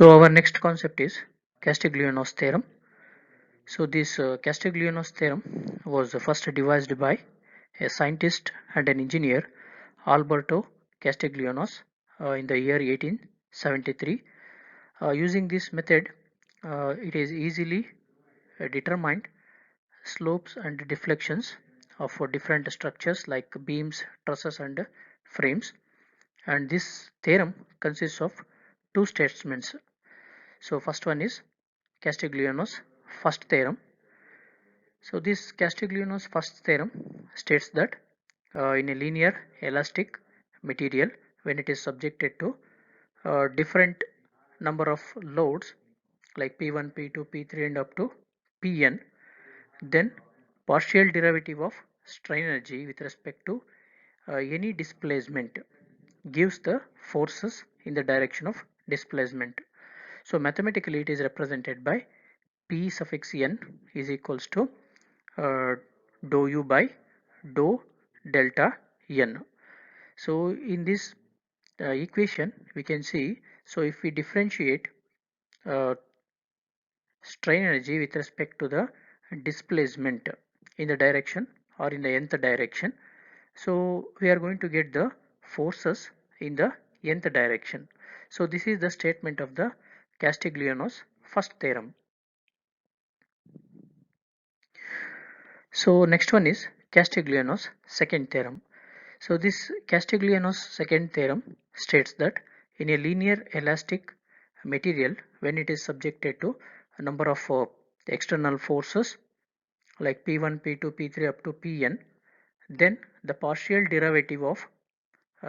So our next concept is Castigliono's theorem. So this Castigliono's theorem was first devised by a scientist and an engineer, Alberto Castiglionos, in the year 1873. Using this method, it is easily determined slopes and deflections of different structures like beams, trusses, and frames. And this theorem consists of two statements. So first one is Castigliono's first theorem. So this Castigliono's first theorem states that in a linear elastic material, when it is subjected to different number of loads like P1, P2, P3 and up to Pn, then partial derivative of strain energy with respect to any displacement gives the forces in the direction of displacement. So mathematically it is represented by P suffix n is equals to dou u by dou delta n. So in this equation we can see, so if we differentiate uh, strain energy with respect to the displacement in the direction or in the nth direction, so we are going to get the forces in the nth direction. So this is the statement of the Castigliono's first theorem. So next one is Castigliono's second theorem. So this Castigliono's second theorem states that in a linear elastic material, when it is subjected to a number of external forces like P1, P2, P3 up to Pn, then the partial derivative of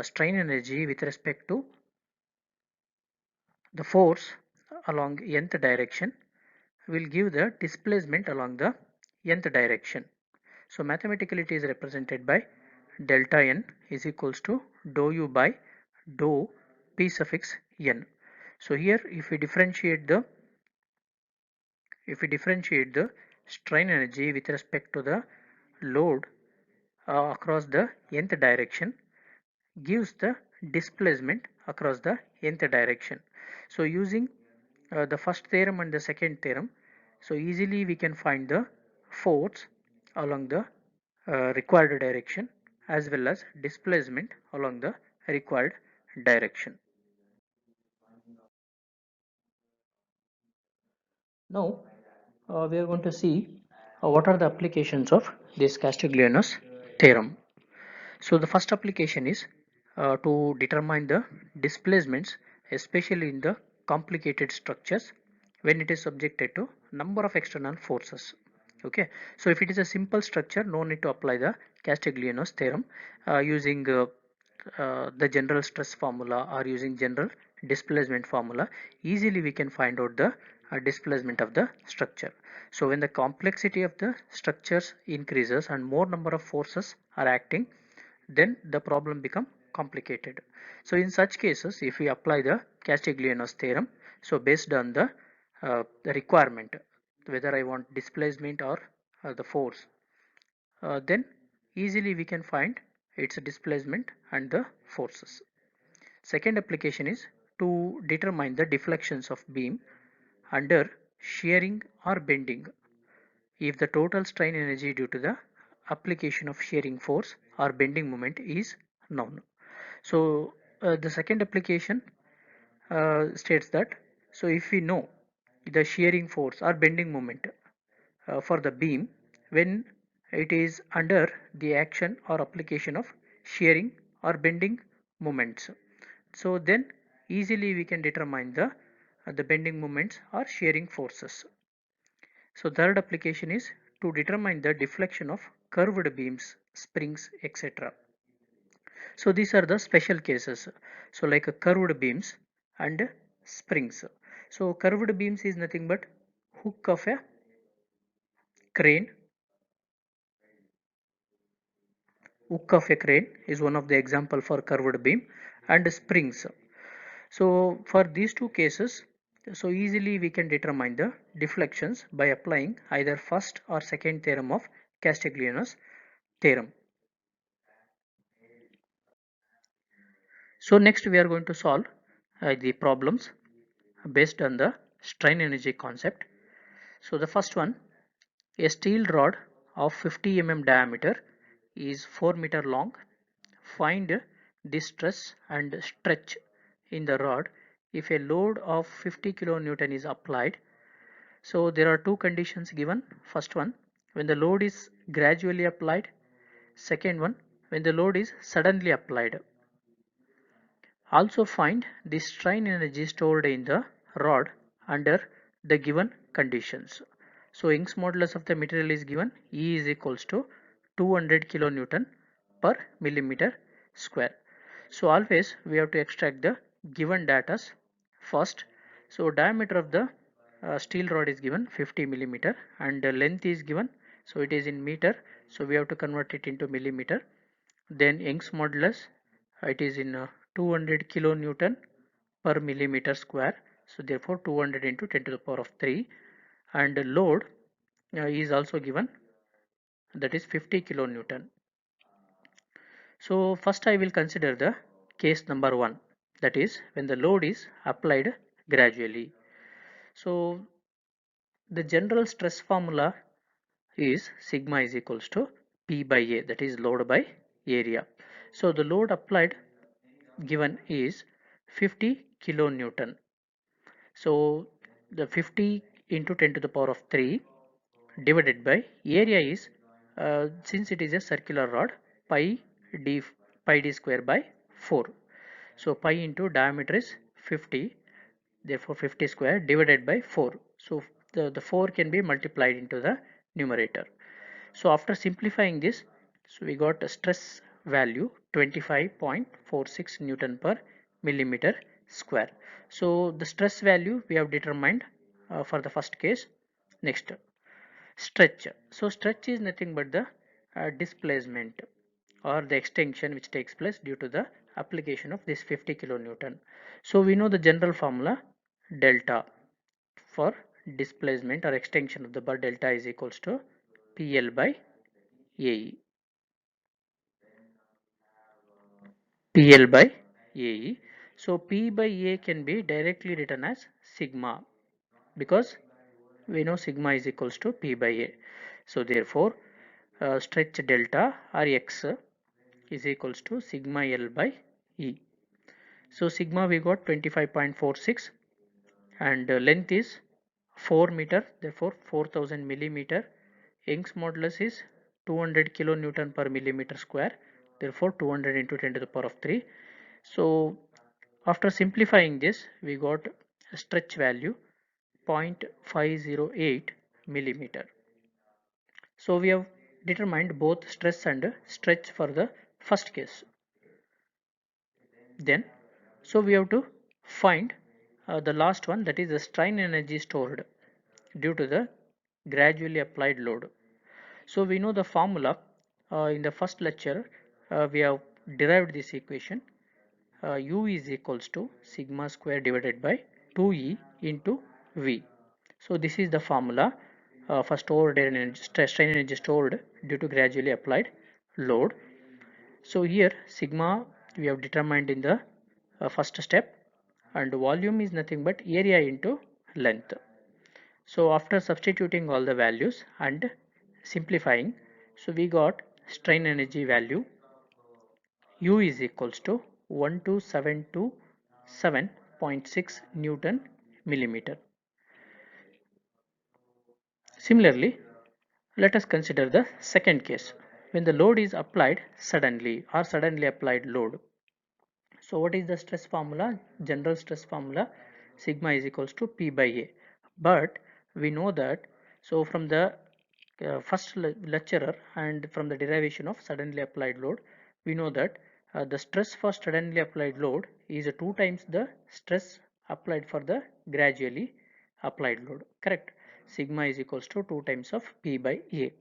strain energy with respect to the force along nth direction will give the displacement along the nth direction. So mathematically it is represented by delta n is equals to dou u by dou p suffix n. So here if we differentiate the strain energy with respect to the load across the nth direction gives the displacement across the nth direction. So using the first theorem and the second theorem, so easily we can find the force along the required direction as well as displacement along the required direction. Now we are going to see what are the applications of this Castigliono's theorem. So the first application is to determine the displacements, especially in the complicated structures when it is subjected to number of external forces. Okay, so if it is a simple structure, no need to apply the Castigliono's theorem using the general stress formula or using general displacement formula. Easily we can find out the displacement of the structure. So when the complexity of the structures increases and more number of forces are acting, then the problem become complicated. So in such cases, if we apply the Castigliono's theorem, so based on the requirement, whether I want displacement or the force, then easily we can find its displacement and the forces. Second application is to determine the deflections of beam under shearing or bending if the total strain energy due to the application of shearing force or bending moment is known. So the second application states that, so if we know the shearing force or bending moment for the beam when it is under the action or application of shearing or bending moments, so then easily we can determine the bending moments or shearing forces. So third application is to determine the deflection of curved beams, springs, etc. So these are the special cases. So like curved beams and springs. So curved beams is nothing but hook of a crane. Hook of a crane is one of the example for curved beam, and springs. So for these two cases, so easily we can determine the deflections by applying either first or second theorem of Castigliano's theorem. So next we are going to solve the problems based on the strain energy concept. So the first one, a steel rod of 50 mm diameter is 4 meter long. Find the stress and stretch in the rod if a load of 50 kilonewton is applied. So there are two conditions given. First one, when the load is gradually applied. Second one, when the load is suddenly applied. Also find the strain energy stored in the rod under the given conditions. So Young's modulus of the material is given, E is equals to 200 kilonewton per millimeter square. So always we have to extract the given data first. So diameter of the steel rod is given 50 millimeter and the length is given, so it is in meter, so we have to convert it into millimeter. Then Young's modulus, it is in 200 kilonewton per millimeter square, so therefore 200 into 10 to the power of 3, and the load is also given, that is 50 kilonewton. So first I will consider the case number 1, that is when the load is applied gradually. So the general stress formula is sigma is equals to P by A, that is load by area. So the load applied given is 50 kilonewton. So the 50 into 10 to the power of 3 divided by area is, since it is a circular rod, pi d square by 4. So pi into diameter is 50, therefore 50 square divided by 4. So the 4 can be multiplied into the numerator. So after simplifying this, so we got a stress value 25.46 Newton per millimeter square. So the stress value we have determined for the first case. Next, stretch. So stretch is nothing but the displacement or the extension which takes place due to the application of this 50 kilonewton. So we know the general formula, delta for displacement or extension of the bar, delta is equals to PL by AE. PL by AE. So P by A can be directly written as sigma, because we know sigma is equals to P by A. So therefore stretch delta or X is equals to sigma L by E. So sigma we got 25.46 and length is 4 meter, therefore 4000 millimeter. Young's modulus is 200 kilonewton per millimeter square, therefore 200 into 10 to the power of 3. So after simplifying this, we got a stretch value 0.508 millimeter. So we have determined both stress and stretch for the first case. Then, so we have to find the last one, that is the strain energy stored due to the gradually applied load. So we know the formula in the first lecture, we have derived this equation, U is equals to sigma square divided by 2E into V. So this is the formula for stored energy, strain energy stored due to gradually applied load. So here sigma we have determined in the first step, and volume is nothing but area into length. So after substituting all the values and simplifying, so we got strain energy value U is equals to 12727.6 Newton millimeter. Similarly, let us consider the second case, when the load is applied suddenly or suddenly applied load. So what is the stress formula? General stress formula, sigma is equals to P by A. But we know that, so from the first lecturer and from the derivation of suddenly applied load, we know that the stress for suddenly applied load is 2 times the stress applied for the gradually applied load. Correct? Sigma is equals to 2 times of P by A.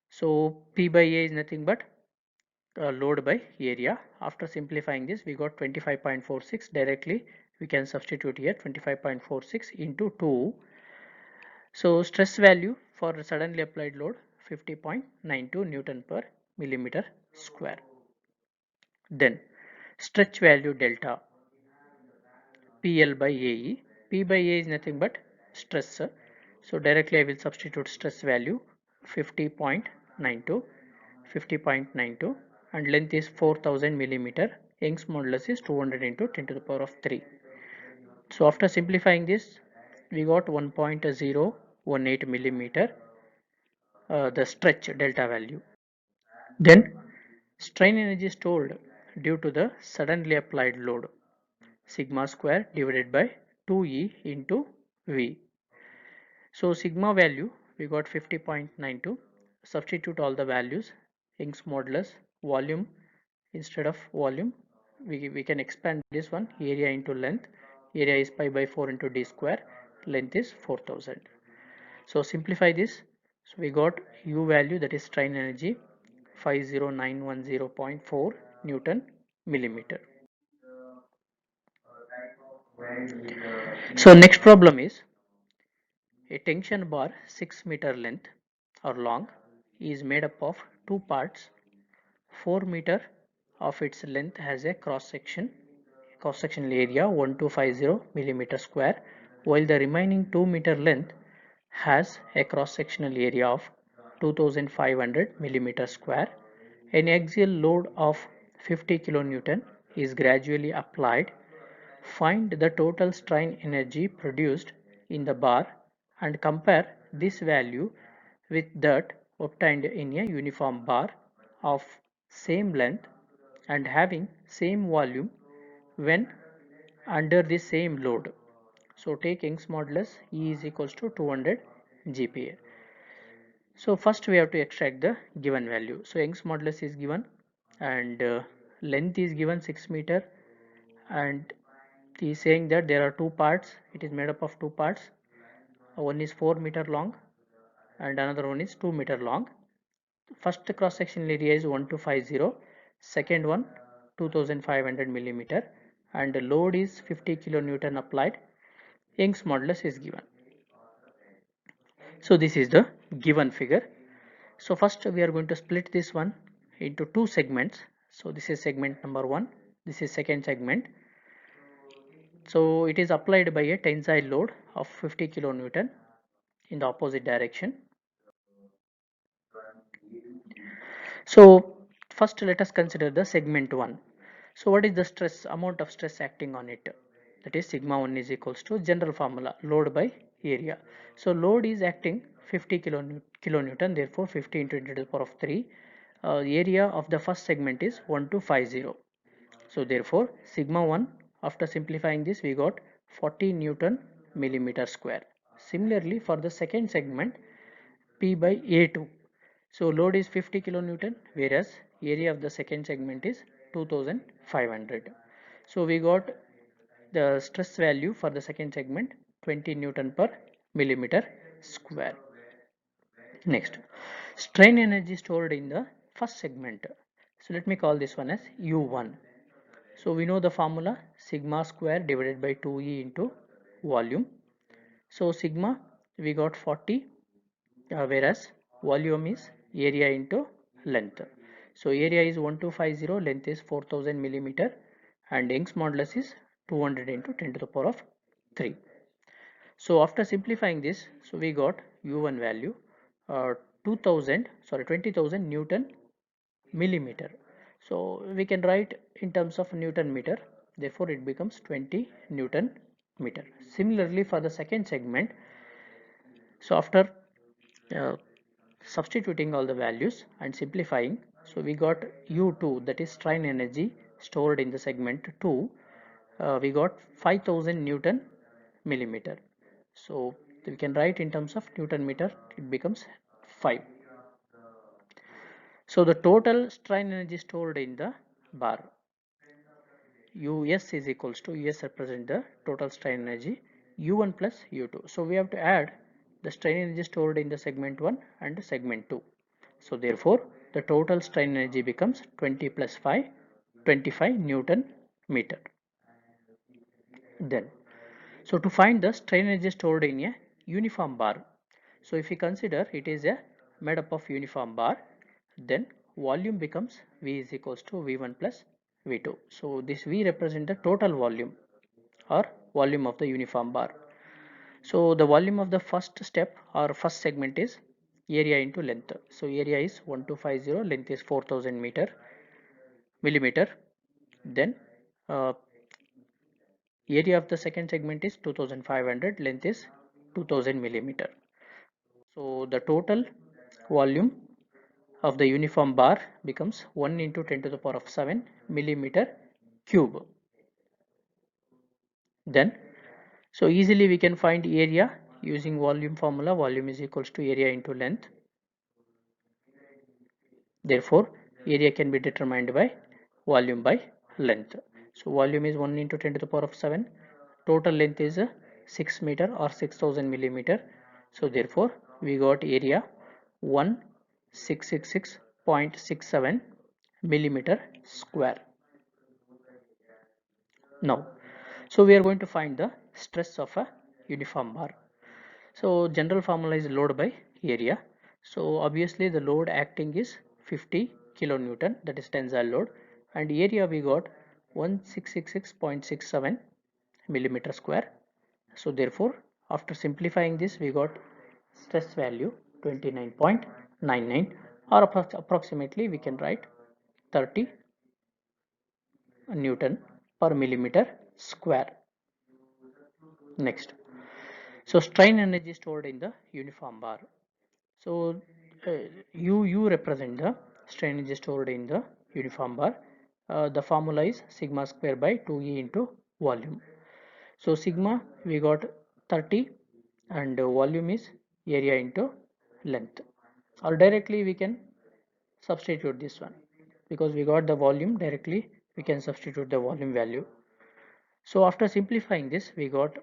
So P by A is nothing but load by area. After simplifying this, we got 25.46. Directly we can substitute here 25.46 into 2. So stress value for suddenly applied load 50.92 Newton per millimeter square. Then stretch value delta PL by AE. P by A is nothing but stress. So directly I will substitute stress value 50.92, 50.92, and length is 4000 millimeter. Young's modulus is 200 into 10 to the power of 3. So after simplifying this, we got 1.018 millimeter, the stretch delta value. Then strain energy stored due to the suddenly applied load, sigma square divided by 2E into V. So sigma value we got 50.92. Substitute all the values. Young's modulus, volume, instead of volume we can expand this one, area into length. Area is pi by 4 into d square, length is 4000. So simplify this. So we got U value, that is strain energy, 50910.4 Newton millimeter. So next problem is a tension bar 6 meter length or long is made up of two parts. 4 meter of its length has a cross-sectional area 1250 millimeter square, while the remaining 2 meter length has a cross-sectional area of 2500 millimeter square. An axial load of 50 kilonewton is gradually applied. Find the total strain energy produced in the bar and compare this value with that obtained in a uniform bar of same length and having same volume when under the same load. So take Young's modulus, E is equals to 200 GPa. So first we have to extract the given value. So Young's modulus is given, and length is given 6 meter, and he is saying that there are two parts. It is made up of two parts. One is 4 meter long and another one is 2 meter long. First cross sectional area is 1250, second one 2500 millimeter, and the load is 50 kilonewton applied. Young's modulus is given. So this is the given figure. So first we are going to split this one into two segments. So this is segment number 1, this is second segment. So it is applied by a tensile load of 50 kilonewton in the opposite direction. So first let us consider the segment 1. So what is the stress, amount of stress acting on it? That is sigma 1 is equals to general formula, load by area. So load is acting 50 kilonewton, therefore 50 into 10 to the power of 3. Area of the first segment is 1250. So therefore sigma 1, after simplifying this, we got 40 Newton millimeter square. Similarly for the second segment, P by A2. So load is 50 kilonewton, whereas area of the second segment is 2500. So we got the stress value for the second segment 20 Newton per millimeter square. Next, strain energy stored in the first segment. So let me call this one as U1. So we know the formula, sigma square divided by 2E into volume. So sigma we got 40, whereas volume is area into length. So area is 1250, length is 4000 millimeter, and Young's modulus is 200 into 10 to the power of 3. So after simplifying this, so we got U1 value 20,000 Newton millimeter. So we can write in terms of Newton meter, therefore it becomes 20 Newton meter. Similarly for the second segment, so after uh, substituting all the values and simplifying, so we got U2, that is strain energy stored in the segment 2, we got 5000 Newton millimeter. So we can write in terms of Newton meter, it becomes 5. So the total strain energy stored in the bar, US is equals to, US represent the total strain energy, U1 plus U2. So we have to add the strain energy stored in the segment 1 and segment 2. So therefore the total strain energy becomes 20 plus 5, 25 Newton meter. Then, so to find the strain energy stored in a uniform bar, so if we consider it is a made up of uniform bar, then volume becomes V is equals to V1 plus V2. So this V represent the total volume or volume of the uniform bar. So the volume of the first step or first segment is area into length. So area is 1250, length is 4000 millimeter. Then area of the second segment is 2500, length is 2000 millimeter. So the total volume of the uniform bar becomes 1 into 10 to the power of 7 millimeter cube. Then, so easily we can find area using volume formula. Volume is equals to area into length. Therefore, area can be determined by volume by length. So volume is 1 into 10 to the power of 7. Total length is 6 meter or 6000 millimeter. So therefore, we got area 1666.67 millimeter square. Now, so we are going to find the stress of a uniform bar. So general formula is load by area. So obviously the load acting is 50 kilonewton, that is tensile load, and area we got 1666.67 millimeter square. So therefore after simplifying this we got stress value 29.99, or approximately we can write 30 Newton per millimeter square. Next, so strain energy stored in the uniform bar. So U represent the strain energy stored in the uniform bar. The formula is sigma square by 2E into volume. So sigma we got 30 and volume is area into length. Or directly we can substitute this one, because we got the volume directly, we can substitute the volume value. So after simplifying this we got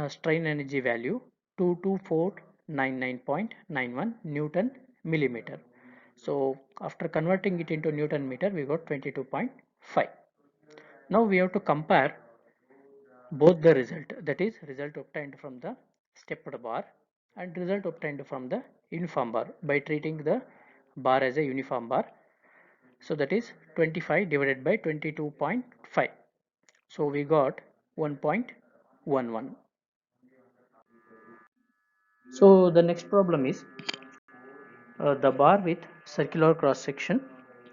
strain energy value 22499.91 Newton millimeter. So after converting it into Newton meter we got 22.5. Now we have to compare both the result, that is result obtained from the stepped bar and result obtained from the uniform bar by treating the bar as a uniform bar. So that is 25 divided by 22.5. So we got 1.11. So the next problem is the bar with circular cross section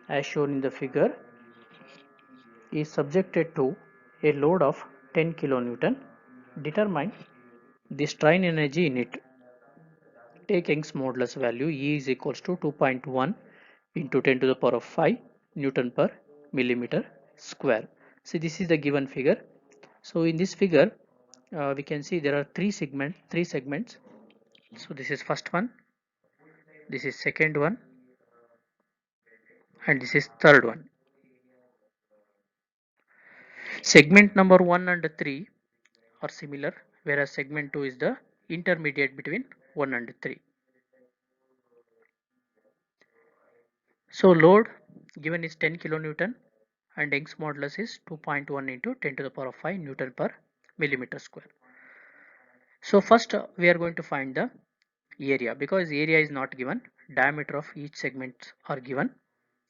as shown in the figure is subjected to a load of 10 kilonewton. Determine the strain energy in it. Take Young's modulus value E is equals to 2.1 into 10 to the power of 5 Newton per millimeter square. See, this is the given figure. So in this figure we can see there are three segments. So this is first one, this is second one, and this is third one. Segment number 1 and 3 are similar, whereas segment 2 is the intermediate between 1 and 3. So load given is 10 kilonewton and Young's modulus is 2.1 into 10 to the power of 5 Newton per millimeter square. So first we are going to find the area, because area is not given, diameter of each segment are given.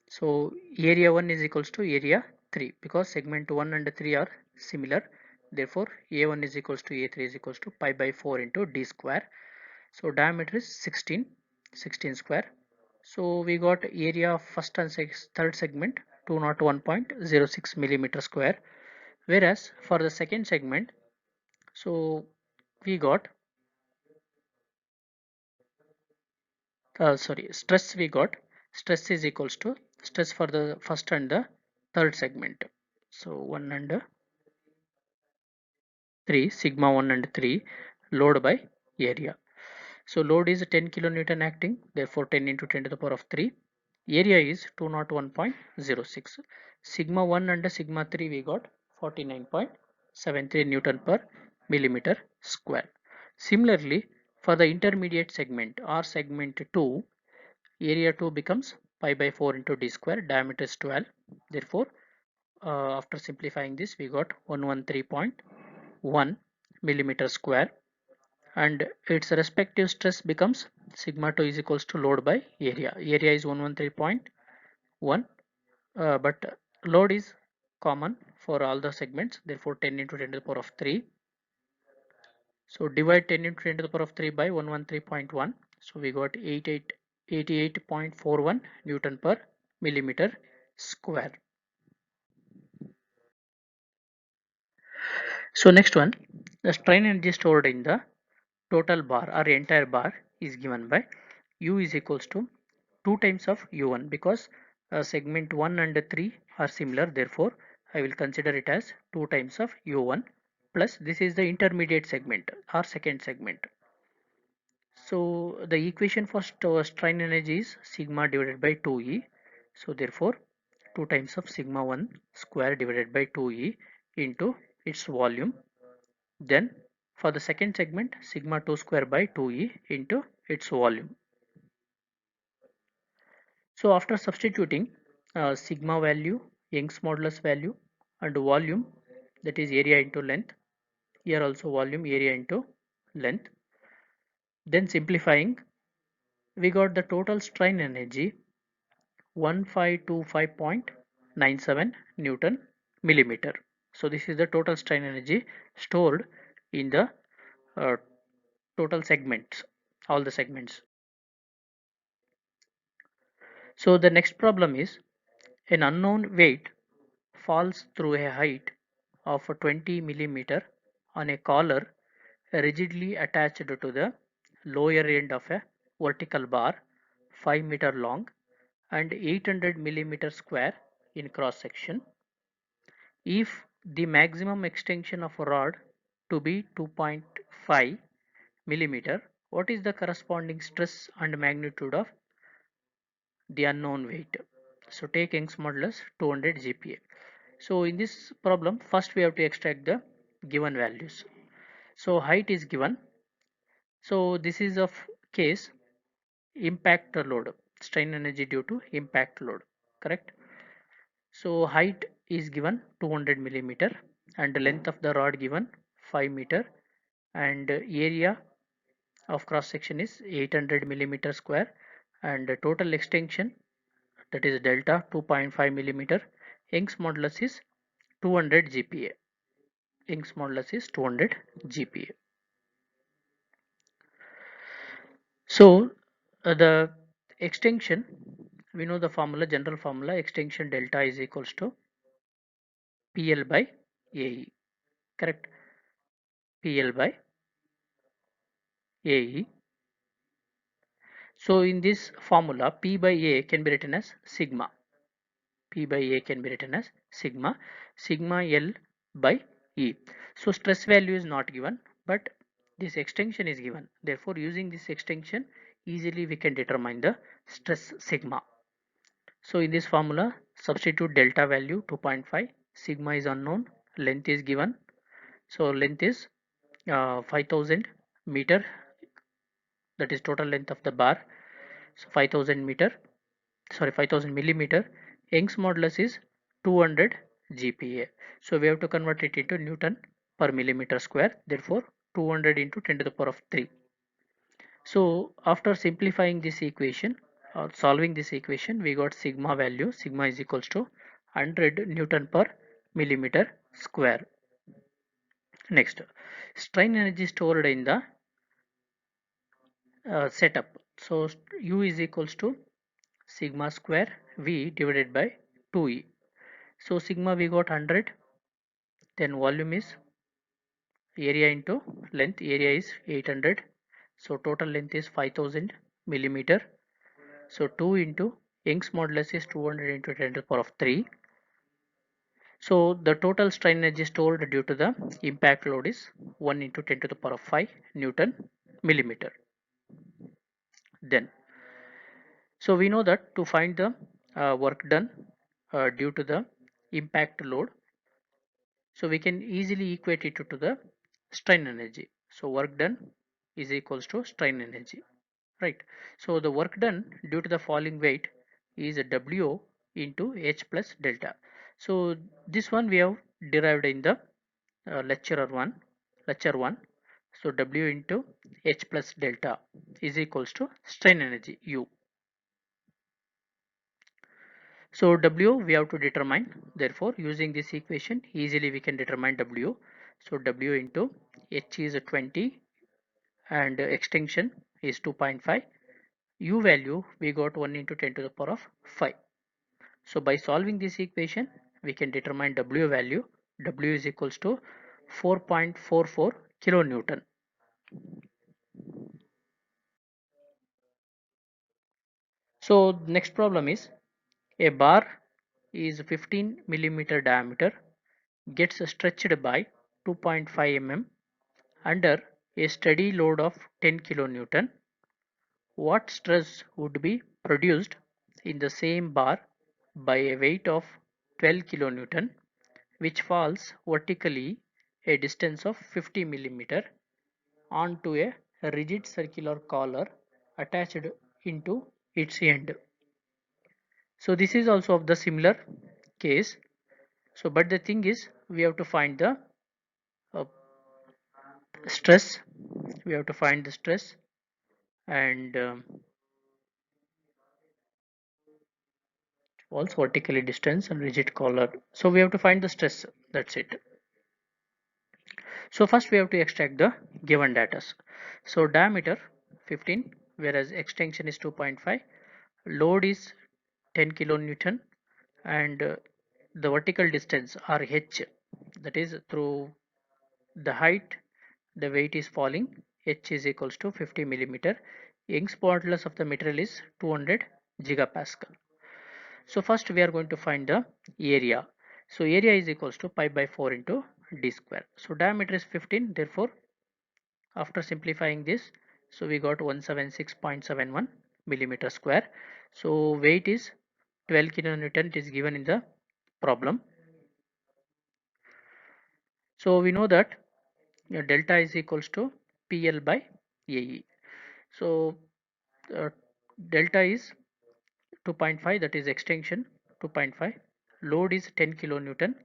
So area 1 is equals to area 3, because segment 1 and 3 are similar. Therefore A1 is equals to A3 is equals to pi by 4 into d square. So diameter is 16 square. So we got area of first and third segment 201.06 millimeter square, whereas for the second segment, so we got stress stress is equals to stress for the first and the third segment. So 1 and 3, sigma 1 and 3, load by area. So load is 10 kilonewton acting, therefore 10 into 10 to the power of 3. Area is 201.06. Sigma 1 and sigma 3 we got 49.73 Newton per millimeter square. Similarly, for the intermediate segment or segment 2, area 2 becomes pi by 4 into d square, diameter is 12. Therefore, after simplifying this, we got 113.1 millimeter square, and its respective stress becomes sigma 2 is equals to load by area. Area is 113.1, but load is common for all the segments, therefore 10 into 10 to the power of 3. So divide 10 into 10 to the power of 3 by 113.1. So we got 88.41 Newton per millimeter square. So next one, the strain energy stored in the total bar or entire bar is given by U is equals to 2 times of U1, because segment 1 and 3 are similar, therefore I will consider it as 2 times of U1, plus this is the intermediate segment or second segment. So the equation for strain energy is sigma divided by 2E. So therefore 2 times of sigma 1 square divided by 2E into its volume. Then for the second segment, sigma 2 square by 2E into its volume. So after substituting sigma value, Young's modulus value, and volume, that is area into length, here also volume, area into length, then simplifying, we got the total strain energy 1525.97 Newton millimeter. So this is the total strain energy stored in the uh, total segments, all the segments. So the next problem is, an unknown weight falls through a height of 20 millimeter on a collar rigidly attached to the lower end of a vertical bar 5-meter long and 800 millimeter square in cross section. If the maximum extension of a rod to be 2.5 millimeter, what is the corresponding stress and magnitude of the unknown weight? So take Young's modulus 200 GPa. So in this problem, first we have to extract the given values. So height is given. So this is of case impact load, strain energy due to impact load, correct? So height is given 200 millimeter and the length of the rod given 5-meter, and area of cross section is 800 millimeter square, and the total extension, that is delta 2.5 millimeter. Young's modulus is 200 GPa. Young's modulus is 200 GPa. So the extension, we know the formula, general formula, extension delta is equals to PL by AE, correct? PL by AE. So in this formula, P by A can be written as sigma. P by A can be written as sigma, sigma L by E. So stress value is not given, but this extension is given. Therefore, using this extension, easily we can determine the stress sigma. So in this formula, substitute delta value 2.5, sigma is unknown, length is given. So length is 5000 meter, that is total length of the bar. So 5000 meter, sorry 5000 millimeter. Young's modulus is 200 GPa. So we have to convert it into Newton per millimeter square. Therefore 200 into 10 to the power of 3. So after simplifying this equation or solving this equation, we got sigma value. Sigma is equals to 100 Newton per millimeter square. Next, strain energy stored in the setup. So U is equals to sigma square V divided by 2E. So sigma we got 100, then volume is area into length, area is 800. So total length is 5000 millimeter. So 2 into Young's modulus is 200 into 10 to the power of 3. So the total strain energy stored due to the impact load is 1 into 10 to the power of 5 Newton millimeter. Then, so we know that to find the work done due to the impact load, so we can easily equate it to the strain energy. So work done is equals to strain energy, right? So the work done due to the falling weight is W into H plus delta. So this one we have derived in the lecture 1. So W into H plus delta is equals to strain energy U. So W we have to determine, therefore using this equation easily we can determine W. So W into H is 20 and extension is 2.5. U value we got 1 into 10 to the power of 5. So by solving this equation we can determine W value. W is equals to 4.44 kilonewton. So next problem is a bar is 15 millimeter diameter, gets stretched by 2.5 mm under a steady load of 10 kilonewton. What stress would be produced in the same bar by a weight of 12 kilonewton which falls vertically a distance of 50 millimeter onto a rigid circular collar attached into its end? So this is also of the similar case. So but the thing is we have to find the uh, stress. We have to find the stress and walls vertically distance and rigid collar. So we have to find the stress. That's it. So first we have to extract the given data. So diameter 15 whereas extension is 2.5, load is 10 kilonewton and the vertical distance or h, that is through the height the weight is falling, h is equals to 50 millimeter. Young's modulus of the material is 200 gigapascal. So first we are going to find the area. So area is equals to pi by 4 into d square. So diameter is 15, therefore after simplifying this, so we got 176.71 millimeter square. So weight is 12 kilonewton, it is given in the problem. So we know that delta is equals to PL by AE. So uh, delta is 2.5, that is extension 2.5, load is 10 kilonewton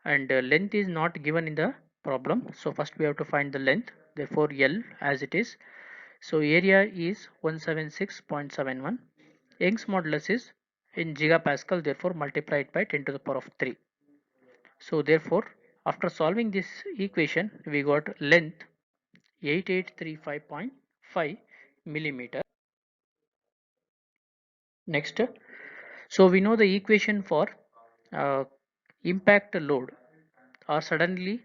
and length is not given in the problem. So first we have to find the length, therefore L as it is. So area is 176.71. Young's modulus is in gigapascal, therefore multiply it by 10 to the power of 3. So therefore after solving this equation we got length 8835.5 millimeter. Next, so we know the equation for uh, impact load or suddenly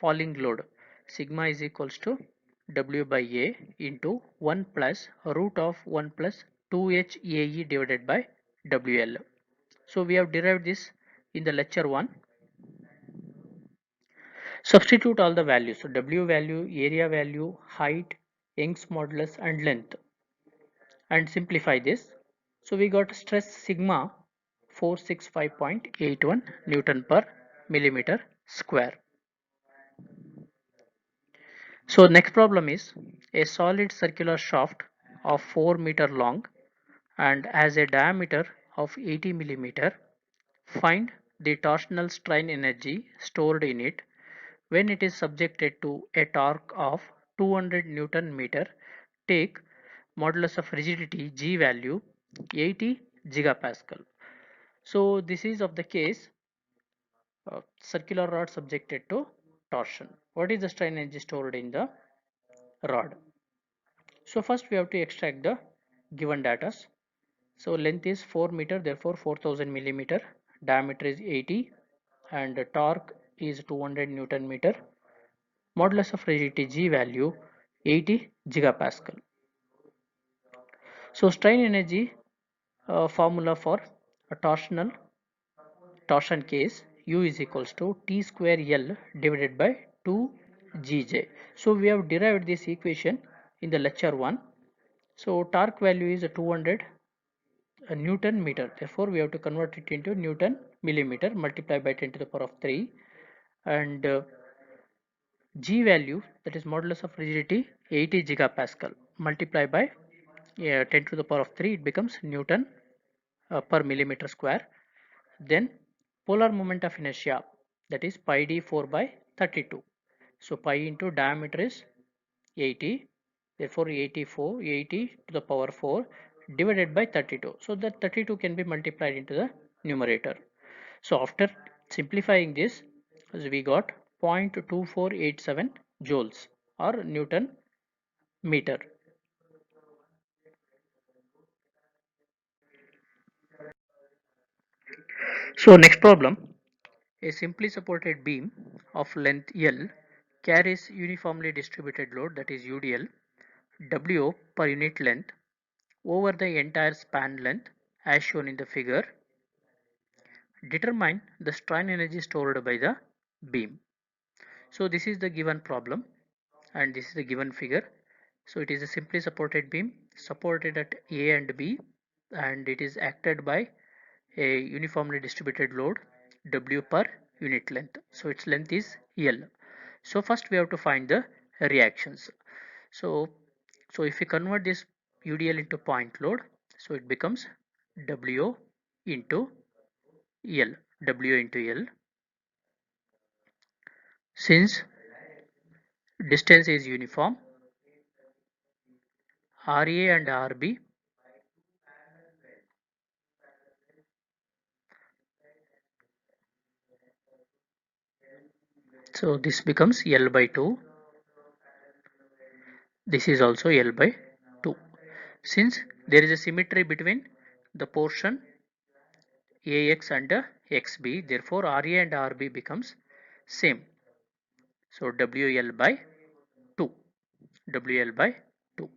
falling load. Sigma is equals to W by A into 1 plus root of 1 plus 2H AE divided by WL. So we have derived this in the lecture 1. Substitute all the values. So W value, area value, height, Young's modulus and length and simplify this. So we got stress sigma 465.81 Newton per millimeter square. So next problem is a solid circular shaft of 4 meter long and has a diameter of 80 millimeter. Find the torsional strain energy stored in it when it is subjected to a torque of 200 Newton meter. Take modulus of rigidity G value 80 gigapascal. So this is of the case circular rod subjected to torsion. What is the strain energy stored in the rod? So first we have to extract the given data. So length is 4 meter, therefore 4000 millimeter. Diameter is 80 and the torque is 200 Newton meter. Modulus of rigidity G value 80 gigapascal. So strain energy formula for a torsion case U is equals to T square L divided by 2 GJ. So we have derived this equation in the lecture 1. So torque value is 200 Newton meter, therefore we have to convert it into Newton millimeter, multiply by 10 to the power of 3 and G value, that is modulus of rigidity 80 gigapascal, multiply by 10 to the power of 3, it becomes Newton per millimeter square. Then polar moment of inertia, that is pi d 4 by 32. So pi into diameter is 80, therefore 80 to the power 4 divided by 32. So that 32 can be multiplied into the numerator. So after simplifying this, we got 0.2487 joules or Newton meter. So next problem, a simply supported beam of length L carries uniformly distributed load, that is UDL, W per unit length over the entire span length as shown in the figure. Determine the strain energy stored by the beam. So this is the given problem and this is the given figure. So it is a simply supported beam supported at A and B, and it is acted by a uniformly distributed load W per unit length. So its length is L. So first we have to find the reactions. So if we convert this UDL into point load, so it becomes W into L. W into L. Since distance is uniform, RA and RB, so this becomes L by 2. This is also L by 2. Since there is a symmetry between the portion AX and XB, therefore RA and RB becomes same. So WL by 2. WL by 2.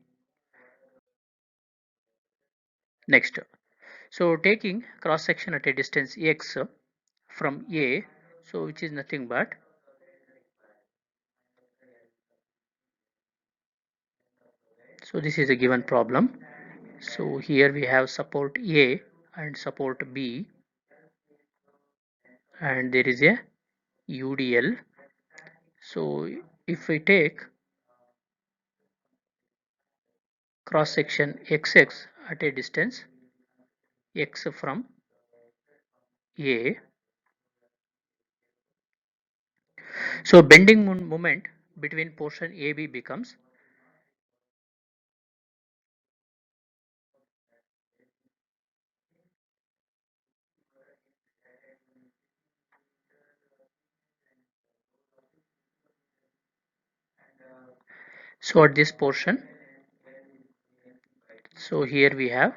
Next, so taking cross section at a distance X from A, so which is nothing but so this is a given problem. So here we have support A and support B, and there is a UDL. So if we take cross section XX at a distance X from A, so bending moment between portion AB becomes, so at this portion, so here we have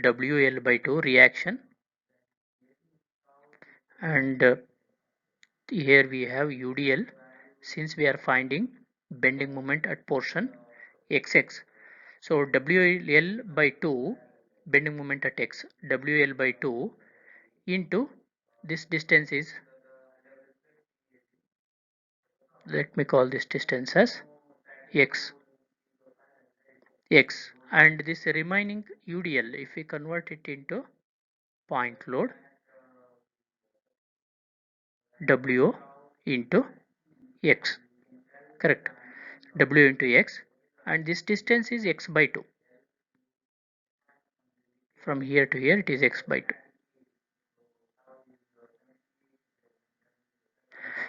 WL by 2 reaction, and here we have UDL since we are finding bending moment at portion XX. So WL by 2 bending moment at X, WL by 2 into this distance is, let me call this distance as X, and this remaining UDL, if we convert it into point load, W into X, correct, W into X, and this distance is X by 2. From here to here it is X by 2.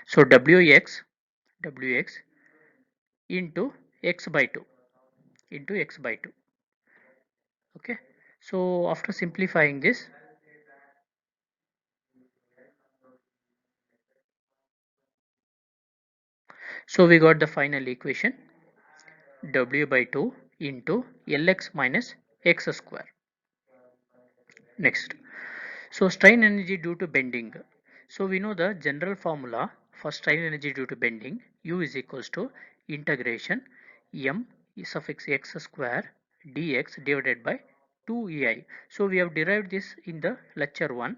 So Wx into X by 2 into X by 2. Okay. So after simplifying this, so we got the final equation W by 2 into Lx minus x square. Next, so strain energy due to bending. So we know the general formula for strain energy due to bending. U is equals to integration m suffix x square dx divided by 2ei. So we have derived this in the lecture 1.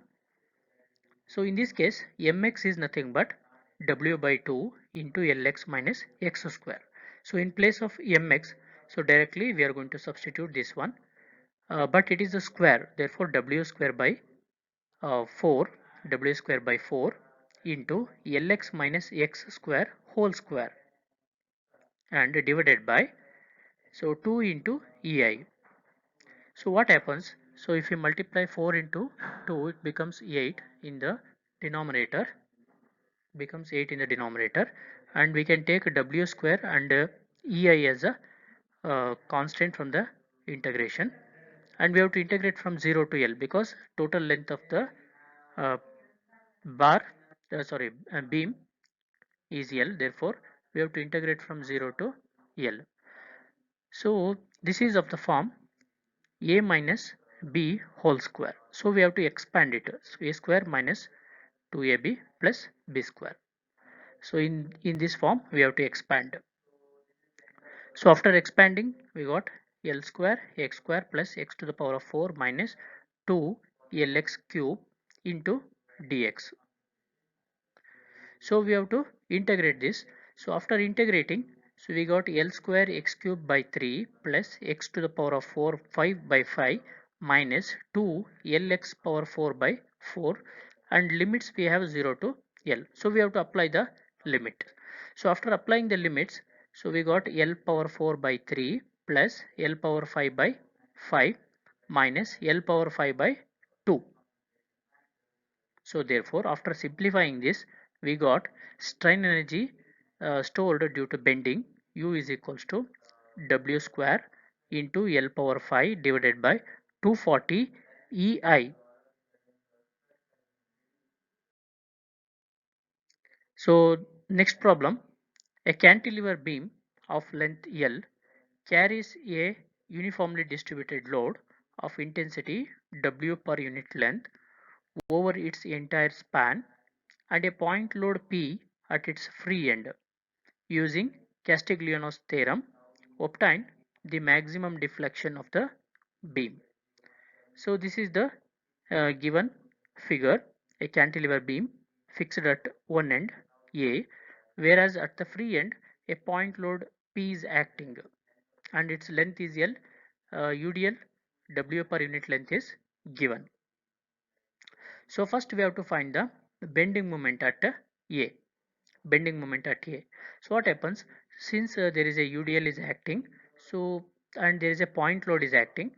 So in this case, mx is nothing but w by 2 into lx minus x square. So in place of mx, so directly we are going to substitute this one, but it is a square, therefore w square by 4, w square by 4 into lx minus x square whole square, and divided by, so 2 into ei. So what happens? So if you multiply 4 into 2, it becomes 8 in the denominator, and we can take w square and ei as a constant from the integration, and we have to integrate from 0 to L because total length of the uh, bar beam is L, therefore we have to integrate from 0 to L. So this is of the form a minus b whole square, so we have to expand it, so a square minus 2ab plus b square. So in this form we have to expand. So after expanding we got L square x square plus x to the power of 4 minus 2 Lx cube into dx. So we have to integrate this. So after integrating, so we got L square x cube by 3 plus x to the power of 4 5 by 5 minus 2 Lx power 4 by 4, and limits we have 0 to L. So we have to apply the limit. So after applying the limits, so we got L power 4 by 3 plus L power 5 by 5 minus L power 5 by 2. So therefore after simplifying this, we got strain energy stored due to bending U is equals to W square into L power 5 divided by 240 EI. So next problem, a cantilever beam of length L carries a uniformly distributed load of intensity W per unit length over its entire span and a point load P at its free end. Using Castigliono's theorem, obtain the maximum deflection of the beam. So this is the given figure, a cantilever beam fixed at one end A, whereas at the free end a point load P is acting and its length is L, UDL W per unit length is given. So first we have to find the bending moment at A. Bending moment at A. So what happens, since there is a UDL is acting, so and there is a point load is acting,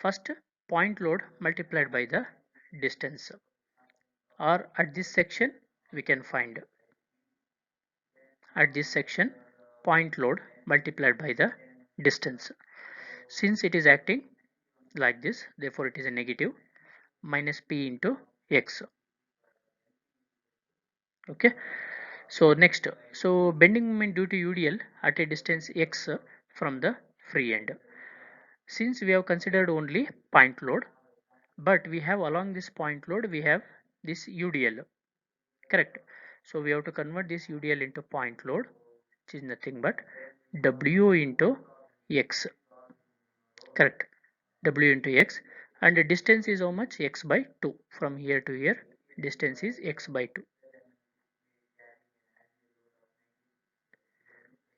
first point load multiplied by the distance, or at this section we can find at this section point load multiplied by the distance. Since it is acting like this, therefore it is a negative, minus P into X. Okay. So next, so bending moment due to UDL at a distance x from the free end. Since we have considered only point load, but we have along this point load we have this UDL, correct? So we have to convert this UDL into point load, which is nothing but W into X, correct? W into X, and the distance is how much? X by 2. From here to here, distance is X by 2.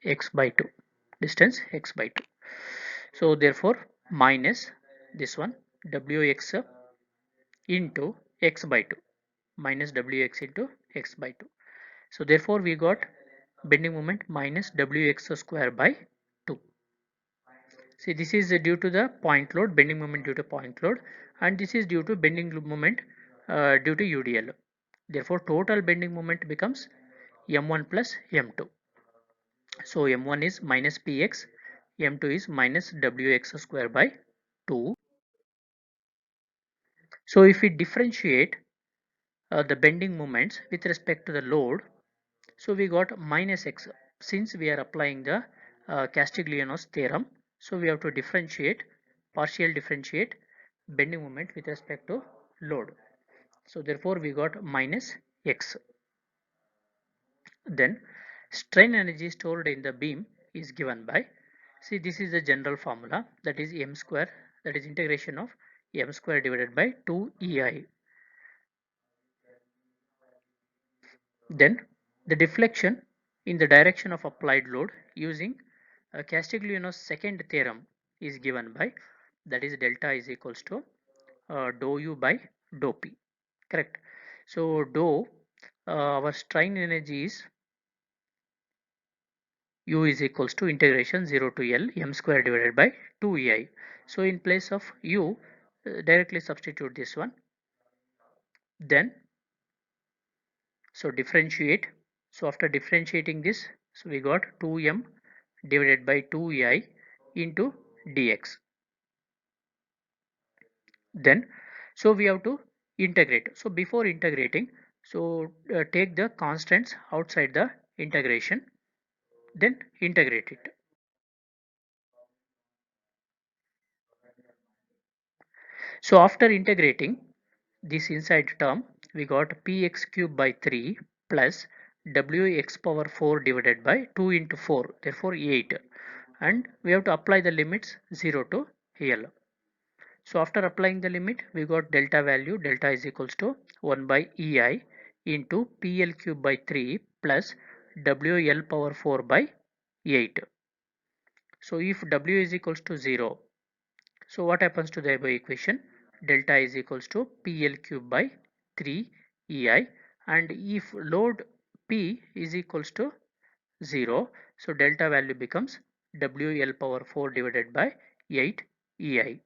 X by 2, distance X by 2. So therefore minus this one Wx into X by 2, minus Wx into X by 2. So therefore we got bending moment minus Wx square by 2. See, this is due to the point load, bending moment due to point load, and this is due to bending moment due to UDL. Therefore total bending moment becomes m1 plus m2. So m1 is minus px, m2 is minus wx square by 2. So if we differentiate the bending moments with respect to the load, so we got minus x. Since we are applying the Castigliano's theorem, so we have to partial differentiate bending moment with respect to load. So therefore we got minus x. Then strain energy stored in the beam is given by, see, this is the general formula, that is m square, that is integration of m square divided by 2 ei. Then the deflection in the direction of applied load using Castigliano's second theorem is given by, that is delta is equals to dou u by dou p, correct? So dou our strain energy is u is equals to integration 0 to L m square divided by 2 ei. So in place of u directly substitute this one. Then so differentiate. So after differentiating this, so we got 2m divided by 2ei into dx. Then so we have to integrate. So before integrating, so take the constants outside the integration, then integrate it. So after integrating this inside term, we got px cube by 3 plus wx power 4 divided by 2 into 4, therefore 8, and we have to apply the limits 0 to L. So after applying the limit, we got delta value, delta is equals to 1 by ei into pl cube by 3 plus wl power 4 by 8. So if w is equals to 0, so what happens to the above equation? Delta is equals to PL cube by 3 EI, and if load P is equals to 0, so delta value becomes WL power 4 divided by 8 EI.